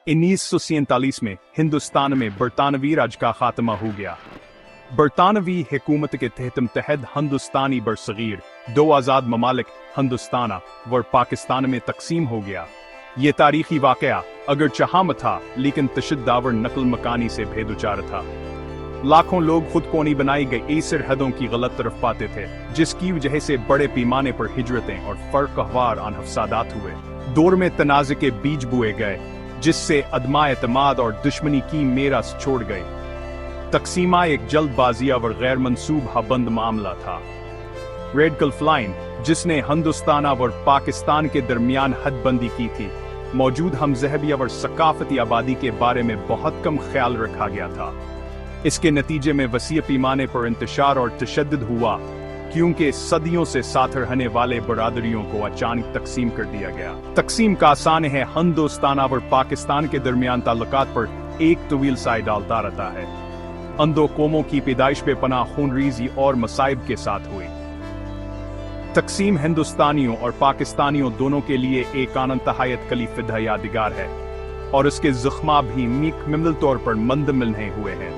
1947 में हिंदुस्तान में बरतानवी राज का खात्मा हो गया। बरतानवी हुकूमत के तहत हिंदुस्तानी बरसगीर दो आज़ाद ममालिक हिंदुस्तान व पाकिस्तान में तकसीम हो गया। ये तारीखी वाक़या अगर चाहम था, लेकिन तशद्दावर नकल मकानी से बेदुचार था। लाखों लोग खुद को नहीं बनाई गई सरहदों की गलत तरफ पाते थे, जिसकी वजह से बड़े पैमाने पर हिजरतें और फर्कवार अनफसादात हुए। दौर में तनाज़े के बीज बोए गए, जिससे अदमा एतमाद और दुश्मनी की मेरास छोड़ गई। तकसीमा एक जल्दबाजिया और गैर मंसूबा बंद मामला था। रेड गल्फ लाइन, जिसने हिंदुस्तान और पाकिस्तान के दरमियान हदबंदी की थी, मौजूद हमजहबी और सकाफती आबादी के बारे में बहुत कम ख्याल रखा गया था। इसके नतीजे में वसीअ पैमाने पर इंतशार और तशद्दुद हुआ, क्योंकि सदियों से साथ रहने वाले बरादरियों को अचानक तकसीम कर दिया गया। तकसीम का आसान है हिंदुस्तान और पाकिस्तान के दरमियान ताल्लुकात पर एक तवील साय डालता रहता है। इन दो कौमों की पैदाइश बेपनाह खूनरेज़ी और मसाइब के साथ हुई। तकसीम हिंदुस्तानियों और पाकिस्तानियों दोनों के लिए एक अनंतहायत कलीफिदा यादगार है, और इसके ज़ख्मा भी मुकम्मल तौर पर मंदमिल नहीं हुए हैं।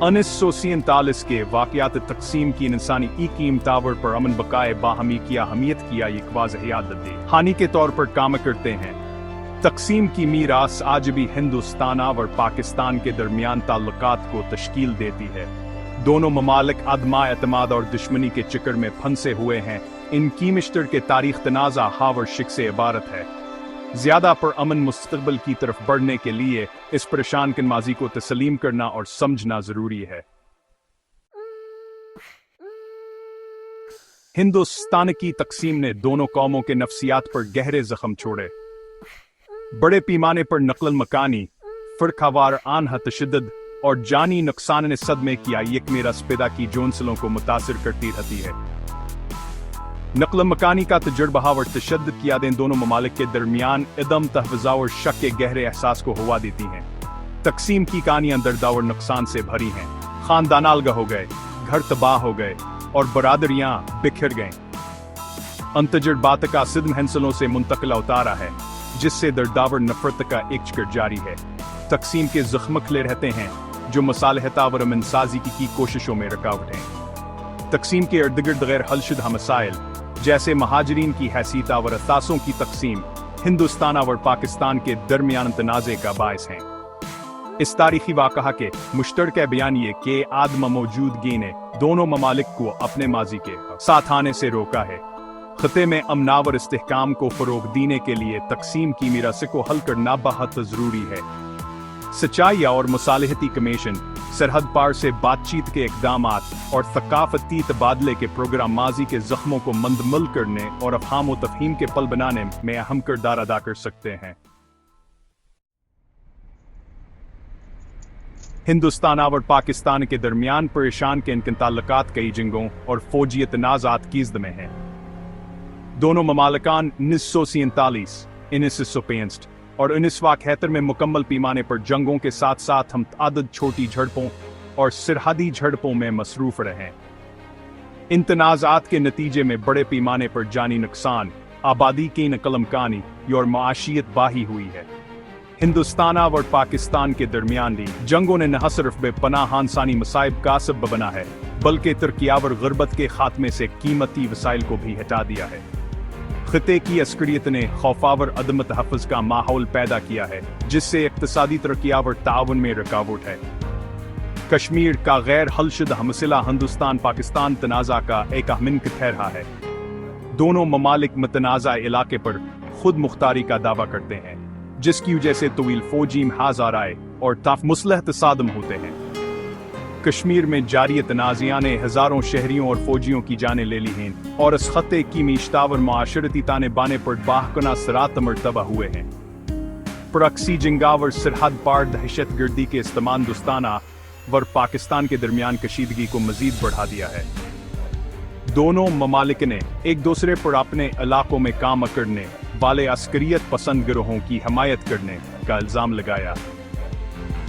1947 के वाक़यात तकसीम की इंसानी कीमतावर पर अमन बकाए बाहमी की अहमियत की एक वाज़ह याददी हानि के तौर पर काम करते हैं। तकसीम की मीरास आज भी हिंदुस्तान और पाकिस्तान के दरमियान ताल्लुकात को तश्कील देती है। दोनों ममालिक अदमा एतमाद और दुश्मनी के चक्कर में फंसे हुए हैं। इनकी मिश्तर के तारीख तनाज़ा हावर शिक से इबारत है। ज़्यादा पर अमन मुस्तक़बिल की तरफ बढ़ने के लिए इस परेशान किन माजी को तस्लीम करना और समझना ज़रूरी है। हिंदुस्तान की तकसीम ने दोनों कौमों के नफ्सियात पर गहरे ज़ख्म छोड़े। बड़े पैमाने पर नकल मकानी, फ़िरक़ावार आन्हा तशद्दुद और जानी नुकसान ने सदमे किया एक मेरास पैदा की जो नस्लों को मुतासिर करती रहती है। नकल मकानी का तजुर्बा और तशद्दुद की यादें दोनों ममालिक के दरमियान इदम तहफ़्फ़ुज़ा और शक के गहरे एहसास को हवा देती हैं। तकसीम की कहानियां दर्द और नुकसान से भरी हैं। खानदान अलग हो गए, घर तबाह हो गए और बरादरियां बिखर गईं। उन तजुर्बात का सिद्म हंसलों से मुंतकिल उतारा है, जिससे दर्दावर नफरत का एक चक्र जारी है। तकसीम के ज़ख्म खिले रहते हैं, जो मसालहता और अमनसाजी की कोशिशों में रुकावट हैं। तकसीम के इर्द गिर्द गैर हलशुदा मसाइल, जैसे महाजरीन की हैसियत और असासों की तकसीम, हिंदुस्तान और पाकिस्तान के दरमियान तनाज़े का बायस हैं। इस तारीखी वाक़या के मुश्तरका बयान ये कि आदम मौजूदगी ने दोनों ममालिक को अपने माजी के साथ आने से रोका है। खत्े में अमन और इस्तेहकाम को फ़रोग़ देने के लिए तकसीम की मीरास को हल करना बहुत ज़रूरी है। सच्चाई और मुसालहती कमीशन, सरहद पार से बातचीत के इक़दामात और थकाफ़ती तबादले के प्रोग्राम माजी के ज़ख्मों को मंदमल करने और अफ़हाम व तफ़हीम के पल बनाने में अहम किरदार अदा कर सकते हैं। हिंदुस्तान और पाकिस्तान के दरमियान परेशान के इनके ताल्लुकात कई जंगों और फ़ौजी तनाज़ात की ज़द में हैं। दोनों ममालिकान 1947, 1965 और 1971 में मुकम्मल पैमाने पर जंगों के साथ साथ हम आदद छोटी झड़पों और सरहदी झड़पों में मसरूफ़ रहे। इन तनाज़ात के नतीजे में बड़े पैमाने पर जानी नुकसान, आबादी की नकल मकानी और माशियत बाही हुई है। हिंदुस्तान और पाकिस्तान के दरमियान ली जंगों ने न सिर्फ बेपनाह इंसानी मसाइब का सबब बना है, बल्कि तरक्यावर गुर्बत के खात्मे से कीमती वसाइल को भी हटा दिया है। खिते की अस्करियत ने खौफावर अदम तहफ़्फ़ुज़ का माहौल पैदा किया है, जिससे इक़्तिसादी तरक्की और ताउन में रुकावट है। कश्मीर का गैर हलशुदा मसला हिंदुस्तान पाकिस्तान तनाज़ा का एक अहम ठहरा है। दोनों ममालिक मतनाज़ा इलाके पर खुद मुख्तारी का दावा करते हैं, जिसकी वजह से तवील फ़ौजी महाज़ाराए और ताफ मुसलह तसादम होते हैं। कश्मीर में जारी तनाज़िया ने हज़ारों शहरियों और फ़ौजियों की जानें ले ली हैं, और इस खत्े की मीशतावर माशरती ताने बाने पर बाहकना सरात मरतबा हुए हैं। प्रक्सी जंगावर सरहद पार दहशत गर्दी के इस्तेमाल दोस्ताना व पाकिस्तान के दरमियान कशीदगी को मज़ीद बढ़ा दिया है। दोनों ममालिक ने एक दूसरे पर अपने इलाकों में काम करने वाले अस्करियत पसंद गिरोहों की हमायत करने का इल्ज़ाम लगाया।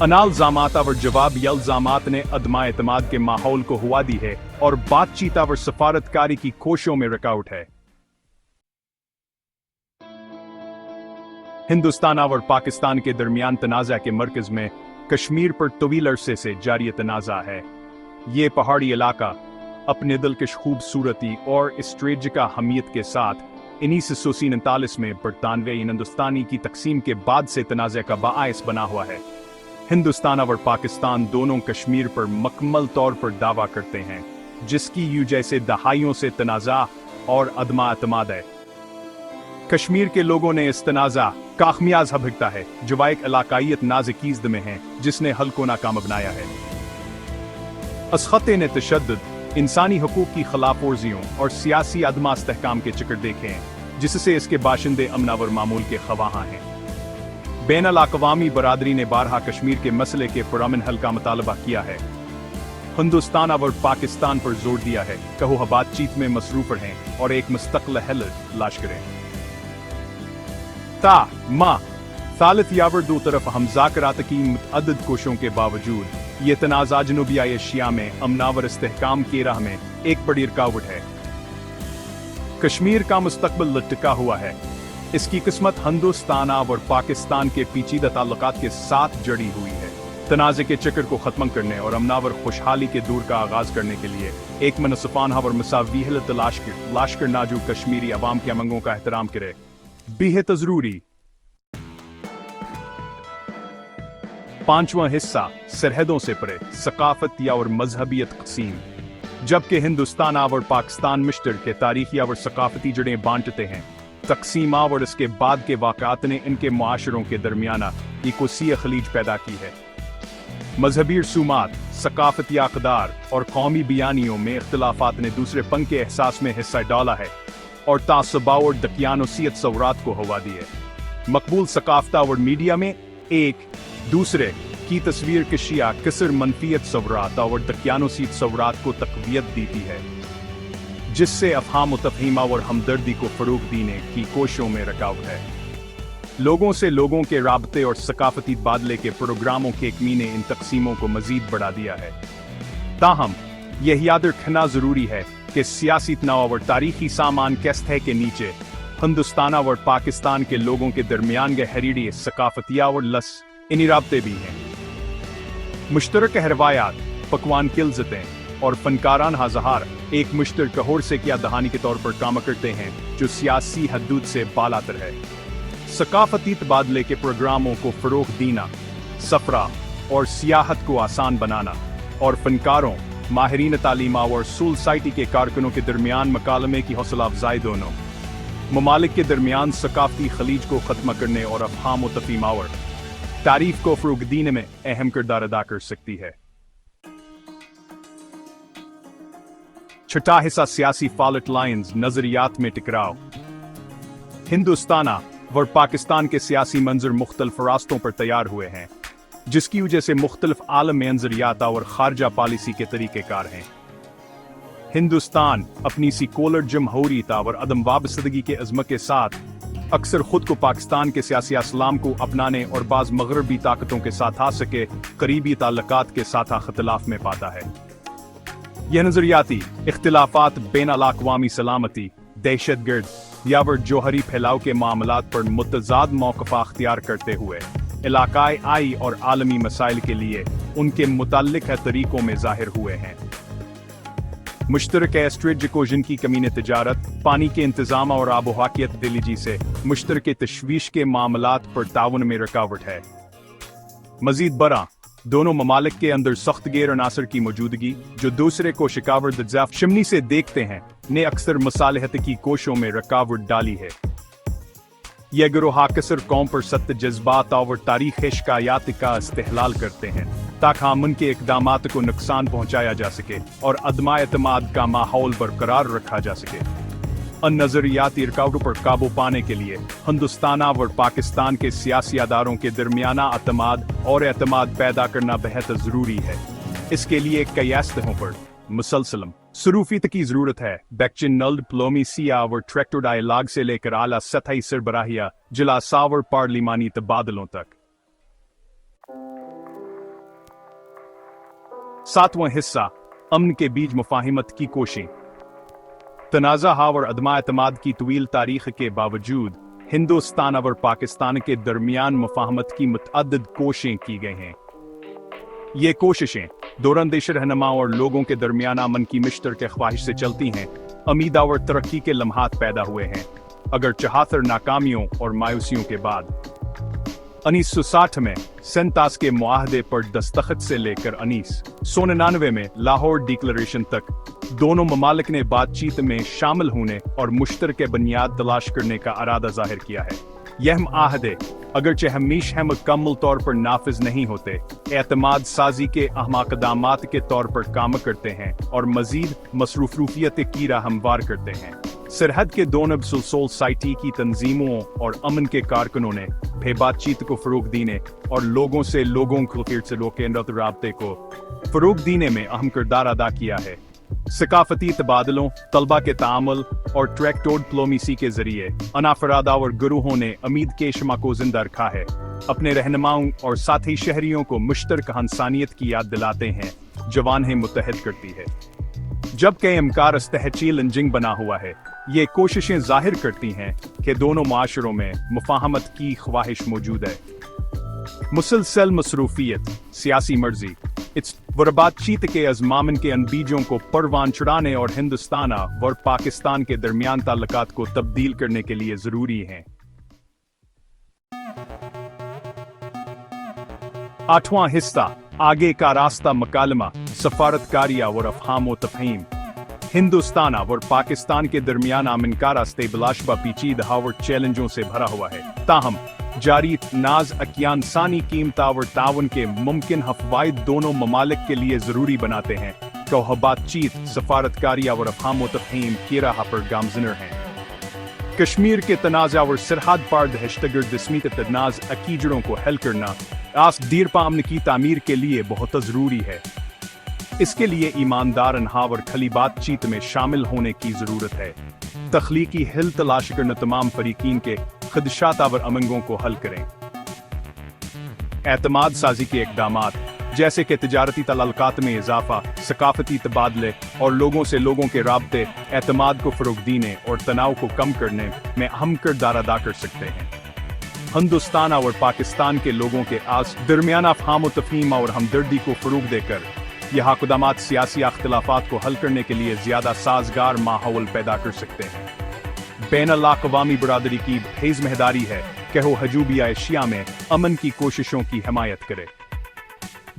अनालजामात और जवाब इल्ज़ामात ने अदमा एतमाद के माहौल को हुआ दी है और बातचीत और सफारतकारी की कोशिशों में रुकावट है। हिंदुस्तान और पाकिस्तान के दरमियान तनाज़ा के मरकज़ में कश्मीर पर तवील अरसे से जारी तनाज़ा है। ये पहाड़ी इलाका अपने दिलकश खूबसूरती और स्ट्रेटजिक अहमियत के साथ 1939 में बरतानवी हिंदुस्तानी की तकसीम के बाद से तनाज़े का बाइस बना हुआ है। हिंदुस्तान और पाकिस्तान दोनों कश्मीर पर मुकम्मल तौर पर दावा करते हैं, जिसकी वजह से दहाइयों से तनाज़ा और अदमा एतमाद है। कश्मीर के लोगों ने इस तनाज़ा का खामियाजा भुगता है, जो एक इलाकायत नाज़िकीज़द में है जिसने हल को नाकाम बनाया है। असख़ते ने तशद्दुद, इंसानी हकूक़ की खिलाफ वर्जियों और सियासी अदमा इस्तेहकाम के चक्कर देखे हैं, जिससे इसके बाशिंदे अमनावर मामूल के ख़वाहां हैं। बैनुल-अक़वामी बरादरी ने बारहा कश्मीर के मसले के पुरअमन हल का मुतालबा किया है। हिंदुस्तान और पाकिस्तान पर जोर दिया है कि वो बातचीत में मसरूफ़ रहें और एक मुस्तक़िल हल तलाश करें। सालित यावर दो तरफ हमज़ाकरात की मुतअद्दिद कोशिशों के बावजूद ये तनाज़ा जनूबी एशिया में अमनावर इस्तेहकाम की राह में एक बड़ी रुकावट है। कश्मीर का मुस्तक़बिल लटका हुआ है। इसकी किस्मत हिंदुस्तान और पाकिस्तान के पेचीदा ताल्लुकात के साथ जड़ी हुई है। तनाज़े के चक्कर को ख़त्म करने और अमनावर खुशहाली के दूर का आगाज़ करने के लिए एक मनसफ़ाना और मसावी हल तलाश करना जो कश्मीरी अवाम के मंगों का एहतराम करे बेहद ज़रूरी। पांचवां हिस्सा सरहदों से परे सकाफती और मजहबियत तक़सीम। जबकि हिंदुस्तान और पाकिस्तान मुश्तरके तारीखी और सकाफती जड़ें बांटते हैं, तक़सीम और इसके बाद के वाक़ात ने इनके मुआशरों के दरमियाना एक वसीअ खलीज पैदा की है। मजहबी रसूमात, सकाफती अक़दार और कौमी बयानियों में इख्तिलाफ़ात ने दूसरे पंख के एहसास में हिस्सा डाला है और तासुबा और दकियानोसियत सवरात को हवा दी है। मकबूल सकाफ़त और मीडिया में एक दूसरे की तस्वीर कशिया कसर मनफियत सवरात और दकियानोसियत सवरात को तक़वियत देती है, जिससे अफ़हाम तफ़हीमा और हमदर्दी को फ़रोग़ देने की कोशिशों में रुकावट है। लोगों से लोगों के राबते और सकाफती तबादले के प्रोग्रामों के एकमी ने इन तक़सीमों को मज़ीद बढ़ा दिया है। ताहम यह याद रखना ज़रूरी है कि सियासी तनाव और तारीखी सामान के सतह के नीचे हिंदुस्तान और पाकिस्तान के लोगों के दरमियान गहरीडी सकाफतिया और लस इन्हीं राबते भी हैं। मुश्तरक रवायात, पकवान किल्ज़तें और फनकारान हाज़हार एक मुश्तरक होड़ से क्या दहानी के तौर पर काम करते हैं, जो सियासी हदूद से बालातर है। सकाफती तबादले के प्रोग्रामों को फ़रोग़ देना, सफ़रा और सियाहत को आसान बनाना और फनकारों, माहिरीन तालीमा और सोसाइटी के कारकुनों के दरमियान मकालमे की हौसला अफजाई दोनों ममालिक के दरमियान सकाफती खलीज को ख़त्म करने और अफ़हाम तफ़हीम और तारीफ को फ़रोग़ देने में अहम किरदार अदा कर सकती है। छठा हिस्सा सियासी फॉल्ट लाइन्स, नज़रियात में टकराव। हिंदुस्तान और पाकिस्तान के सियासी मंजर मुख्तलिफ रास्तों पर तैयार हुए हैं, जिसकी वजह से मुख्तलिफ आलम में नज़रियात और खारजा पॉलिसी के तरीक़ेकार हैं। हिंदुस्तान अपनी सेकुलर जमहूरियत और अदम वाबस्तगी के अज़्म के साथ अक्सर खुद को पाकिस्तान के सियासी इस्लाम को अपनाने और बाज़ मग़रबी ताकतों के साथ आ सके करीबी ताल्लुकात के साथ इख्तिलाफ में पाता है। यह नज़रियाती इख्तिलाफात बैनुल-अक़वामी सलामती, दहशतगर्द या वर जोहरी फैलाव के मामलात पर मुतज़ाद मौक़िफ़ अख्तियार करते हुए इलाकाई और आलमी मसाइल के लिए उनके मुतल्लिक़ तरीक़ों में ज़ाहिर हुए हैं। मुश्तरक स्ट्रेटजिक की कमी ने तिजारत, पानी के इंतज़ाम और आबोहवा की तब्दीली से मुश्तरक तशवीश के मामलात पर ताउन में रुकावट है। मज़ीद बरा, दोनों ममालिक के अंदर सख्त गैर अनासर की मौजूदगी, जो दूसरे को शिकावर दज़ाफ़ शिमनी से देखते हैं, ने अक्सर मसालहत की कोशिशों में रुकावट डाली है। यह गिरोह अक्सर कौम पर सख्त जज्बात और तारीख़ शिकायत का इस्तेहलाल करते हैं, ताकि अमन के इक़दामात को नुकसान पहुँचाया जा सके और अदमा एतमाद का माहौल बरकरार रखा जा सके। अन नज़रियाती रुकावटों पर काबू पाने के लिए हिंदुस्तान और पाकिस्तान के सियासी अदारों के दरमियाना अतमाद और एतमाद पैदा करना बेहद ज़रूरी है। इसके लिए कई सतहों पर मुसलसल सरूफियत की ज़रूरत है। बैक्चिनल डिप्लोमेसी और ट्रैक्टर डायलॉग से लेकर आला सतही सरबराहिया, जिलासा और पार्लिमानी तबादलों तक। सातवां हिस्सा, अमन के बीच मुफाहिमत की कोशिश। तनाज़ा और अदमा एतमाद की तवील तारीख के बावजूद हिंदुस्तान और पाकिस्तान के दरमियान मुफाहमत की मुतअद्दिद कोशिशें की गई हैं। ये कोशिशें दौरंदेश रहनुमाओं और लोगों के दरमियान अमन की मुश्तरका ख्वाहिश से चलती हैं। उम्मीद और तरक्की के लम्हात पैदा हुए हैं, अगर 74 नाकामियों और मायूसियों के बाद। 1960 में सेंतास के मुआहदे पर दस्तखत से लेकर 1999 में लाहौर डिक्लेरेशन तक दोनों ममालिक ने बातचीत में शामिल होने और मुश्तरके बुनियाद तलाश करने का इरादा जाहिर किया है। यह मुआहदे अगरचे हमेशा मुकम्मल तौर पर नाफिज नहीं होते, एतमाद साजी के अहम इक़दामात के तौर पर काम करते हैं और मजीद मसरूफियत की राह हमवार करते हैं। सरहद के दोनों सोसाइटी की तंजीमों और अमन के कारकुनों ने भी बातचीत को फरोग देने और लोगों के राब्ते को फरोग देने में अहम किरदार अदा किया है। सकाफती तबादलों, तलबा के तामुल और ट्रैक्टोर डिप्लोमेसी के जरिए अनाफरादा और गुरूहों ने उम्मीद के शमा को जिंदा रखा है, अपने रहनुमाओं और साथी शहरियों को मुश्तरका इंसानियत की याद दिलाते हैं, जवानें मुत्तहद करती है। जबकि इमकार तहचील इंजिंग बना हुआ है, ये कोशिशें जाहिर करती हैं कि दोनों माशरों में मुफाहमत की ख्वाहिश मौजूद है। मुसलसल मसरूफियत, सियासी मर्जी बातचीत के अज़मामन के अन बीजों को परवान चढ़ाने और हिंदुस्तान और पाकिस्तान के दरमियान ताल्लुकात को तब्दील करने के लिए जरूरी हैं। 8वां हिस्सा, आगे का रास्ता मकालमा, सफारतकारिया और अफहाम तफहीम। हिंदुस्तान और पाकिस्तान के दरमियान अमन रास्ते बिलाशबा पेचीदा और चैलेंजों से भरा हुआ है, ताहम जारी नाज अकियानसानी कीमता और ताउन के मुमकिन हफ़वाइद दोनों ममालिक के लिए जरूरी बनाते हैं। तो बातचीत, सफारतकारिया और अफहाम तफहीम की राह पर गामजनर हैं। कश्मीर के तनाज़ा और सरहद पार दहशतगर्द दस्मीत तनाज़ अकीजड़ों को हल करना आस दीरपा अमन की तामीर के लिए बहुत ज़रूरी है। इसके लिए ईमानदार अनहा और खली बातचीत में शामिल होने की जरूरत है। तख्लीकी हिल तलाश करना तमाम फरीकीन के खदशात और अमंगों को हल करें। एतमाद साजी के इक़दामात जैसे कि तिजारती तलालकात में इजाफा, सकाफती तबादले और लोगों से लोगों के राब्ते एतमाद को फरोग देने और तनाव को कम करने में अहम किरदार अदा कर सकते हैं। हिंदुस्तान और पाकिस्तान के लोगों के दरमियान अफहाम तफहीम और हमदर्दी को फरोग देकर यह इक़दामात सियासी अख्तिलाफ़ात को हल करने के लिए ज़्यादा साजगार माहौल पैदा कर सकते हैं। बैनुल-अक़वामी बरादरी की हिज़्मेदारी है कि वो हजूबिया एशिया में अमन की कोशिशों की हिमायत करे,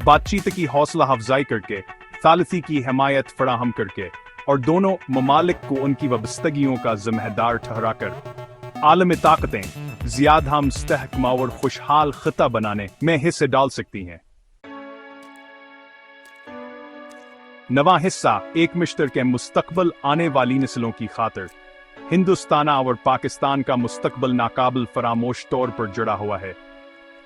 बातचीत की हौसला अफजाई करके, सालसी की हिमायत फराहम करके और दोनों ममालिक को उनकी वाबस्तगियों का ज़िम्मेदार ठहराकर आलमी ताकतें ज़्यादा मुस्तहकम और खुशहाल ख़िता बनाने में हिस्से डाल सकती हैं। नवा हिस्सा, एक मुश्तरके मुस्तकबल आने वाली नस्लों की खातिर। हिंदुस्तान और पाकिस्तान का मुस्तकबल नाकाबिल फरामोश तौर पर जुड़ा हुआ है।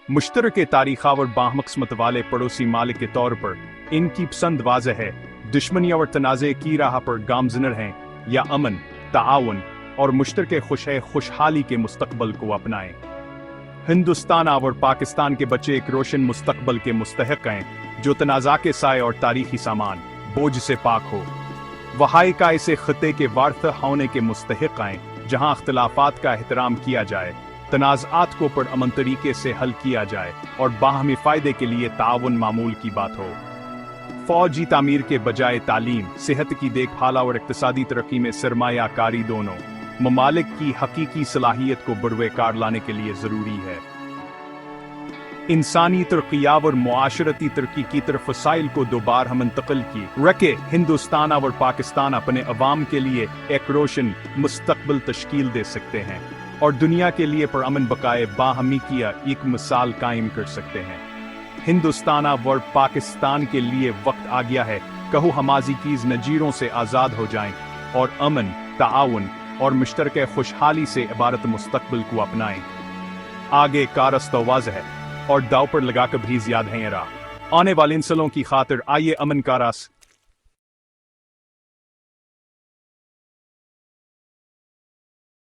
मुश्तरके तारीख़ और बाहमकसमत वाले पड़ोसी मालिक के तौर पर इनकी पसंद वाज़ेह है। दुश्मनी और तनाज़े की राह पर गामजनर हैं या अमन, ताआवन और मुश्तरके खुशहाली के मुस्तकबल को अपनाएं। हिंदुस्तान और पाकिस्तान के बच्चे एक रोशन मुस्तकबल के मुस्तहिक हैं, जो तनाज़ा के साए और तारीखी सामान बोझ से पाक हो। वहाई का इसे खत्ते के वार्थ होने के मुस्तहिक आएं, जहां अख्तिलाफात का एहतराम किया जाए, तनाज़ात को पुरअमन तरीके से हल किया जाए और बाहमी फ़ायदे के लिए ताउन मामूल की बात हो। फौजी तामीर के बजाय तालीम, सेहत की देखभाल और इक़्तिसादी तरक्की में सरमायाकारी दोनों ममालिक की हकीकी सलाहियत को बरवेकार लाने के लिए ज़रूरी है। इंसानी तरक्याब और मुआशरती तरक्की की तरफ वसाइल को दोबारा मुंतकिल की रखे हिंदुस्तान और पाकिस्तान अपने अवाम के लिए एक रोशन मुस्तकबिल तश्कील दे सकते हैं और दुनिया के लिए पुरअमन बकाए बाहमी किया एक मिसाल कायम कर सकते हैं। हिंदुस्तान और पाकिस्तान के लिए वक्त आ गया है, कहो हमाजी की नजीरों से आज़ाद हो जाएं और अमन, ताआवन और मुश्तरके खुशहाली से इबारत मुस्तकबिल को अपनाएं। आगे का रास्ता वाज़ेह है और दाव पर लगाकर भी ज़्यादा है राह। आने वाले नस्लों की खातिर आइए अमन का रास्ता